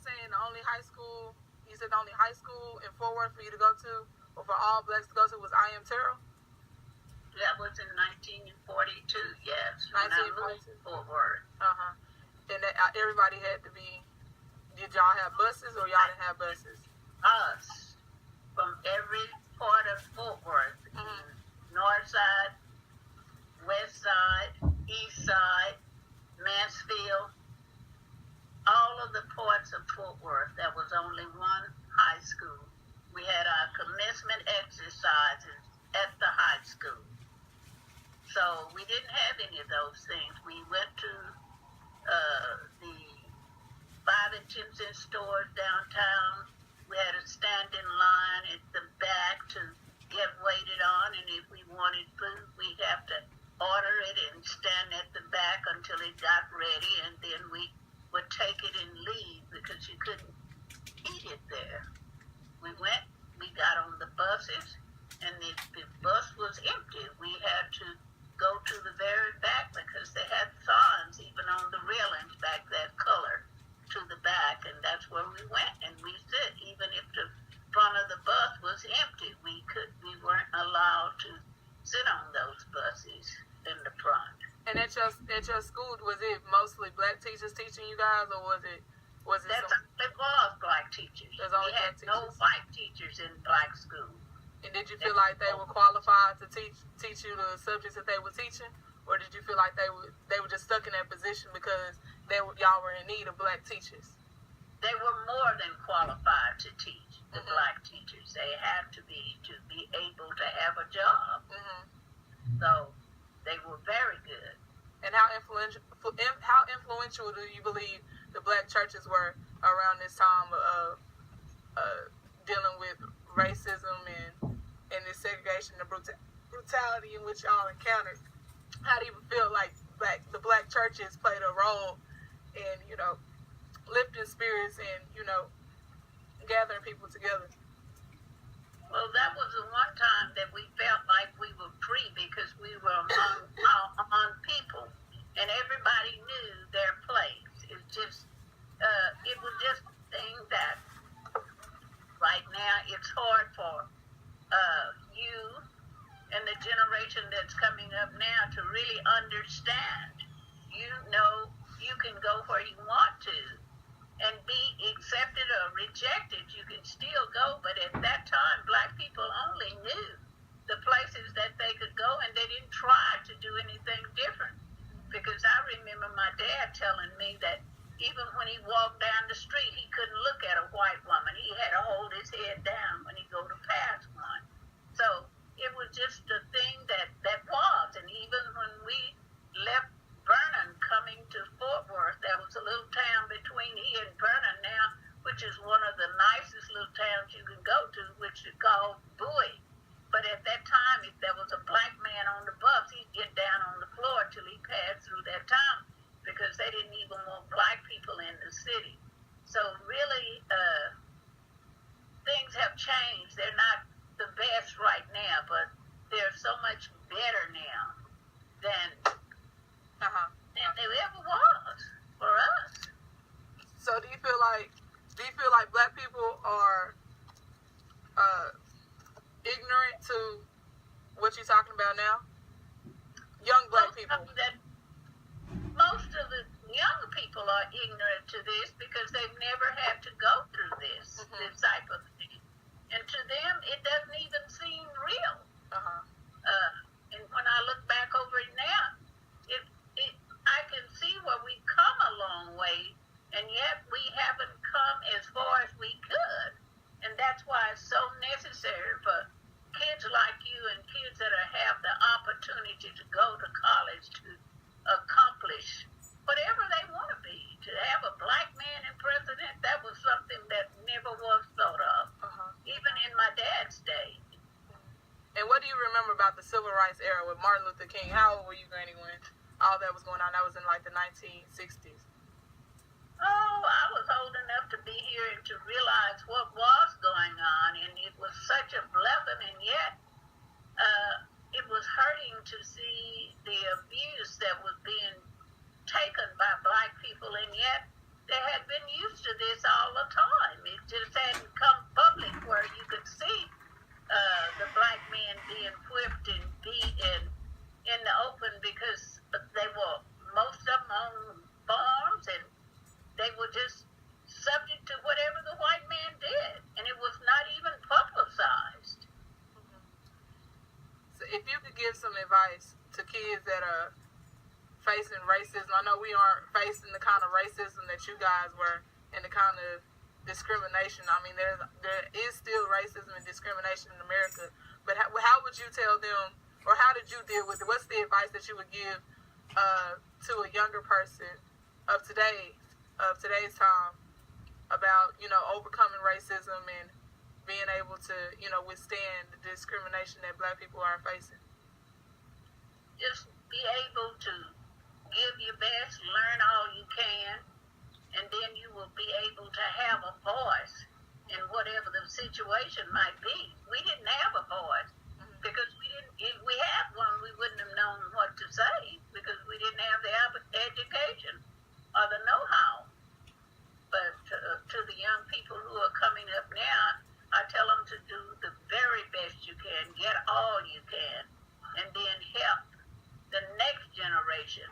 just saying the only high school, you said the only high school in Fort Worth for you to go to, or for all blacks to go to, was I Am Terrell? That was in 1942, yes. 1942. Fort Worth. Uh-huh. And everybody had to be, did y'all have buses or y'all didn't have buses? Us. From every part of Fort Worth. North side, west side, east side, Mansfield. All of the parts of Fort Worth. There was only one high school. We had our commencement exercises at the high school. So we didn't have any of those things. We went to the 5 and 10 cent stores downtown. We had to stand in line at the back to get waited on, and if we wanted food, we'd have to order it and stand at the back until it got ready, and then we would take it and leave because you couldn't eat it there. We went, we got on the buses, and the bus was empty. We had to go to the very back because they had signs even on the railings back that color to the back, and that's where we went. And we sit, even if the front of the bus was empty, we weren't allowed to sit on those buses in the front. And at your school, was it mostly black teachers teaching you guys, or was it? It was black teachers. We had no white teachers in black school. And did you feel like they were qualified to teach you the subjects that they were teaching, or did you feel like they were just stuck in that position because y'all were in need of black teachers? They were more than qualified to teach. The black teachers, they had to be able to have a job. So they were very good. And how influential do you believe the black churches were around this time of dealing with racism and this segregation, the brutality in which y'all encountered? How do you feel like the black churches played a role in, lifting spirits and, gathering people together? Well, that was the one time that we felt like we were free because we were among people, and everybody knew their place. It was just a thing that right now it's hard for you and the generation that's coming up now to really understand. You can go where you want to and be accepted or rejected. You can still go, but at that time, black people only knew the places that they could go, and they didn't try to do anything different. Because I remember my dad telling me that even when he walked down the street, he couldn't look at a white woman. He had to hold his head down when he go to pass one. So it was just a thing that was. And even when we left Vernon coming to Fort Worth, there was a little town between here and Vernon now, which is one of the nicest little towns you can go to, which is called Bowie. But at that time, if there was a black man on the bus, he'd get down on the floor till he passed through that town because they didn't even want black people in the city. So really, things have changed. They're not the best right now, but they're so much better now than they ever was for us. So do you feel like black people are ignorant to what you're talking about now? Young black people. Most of the young people are ignorant to this because they've never had to go through this type of thing. And to them, it doesn't even seem real. And when I look back over it now, I can see where we've come a long way, and yet we haven't come as far as we could. And that's why it's so necessary for kids like you and kids that have the opportunity to go to college to accomplish whatever they want to be. To have a black man in president, that was something that never was thought of, even in my dad's day. And what do you remember about the civil rights era with Martin Luther King? How old were you, Granny, when all that was going on? That was in like the 1960s. Oh, I was old enough to be here and to realize what was going on, and it was such a blessing, and yet it was hurting to see the abuse that was being taken by black people, and yet they had been used to this all the time. It just hadn't come public where you could see the black men being whipped and beat in the open because they were, most of them on farms, and they were just subject to whatever the white man did, and it was not even publicized. Mm-hmm. So if you could give some advice to kids that are facing racism, I know we aren't facing the kind of racism that you guys were, and the kind of discrimination. I mean, there is still racism and discrimination in America, but how would you tell them, or how did you deal with it? What's the advice that you would give to a younger person of today's time about, you know, overcoming racism and being able to, you know, withstand the discrimination that black people are facing? Just be able to give your best, learn all you can, and then you will be able to have a voice in whatever the situation might be. We didn't have a voice because we didn't. If we had one, we wouldn't have known what to say because we didn't have the education or the know-how. But to the young people who are coming up now, I tell them to do the very best you can, get all you can, and then help the next generation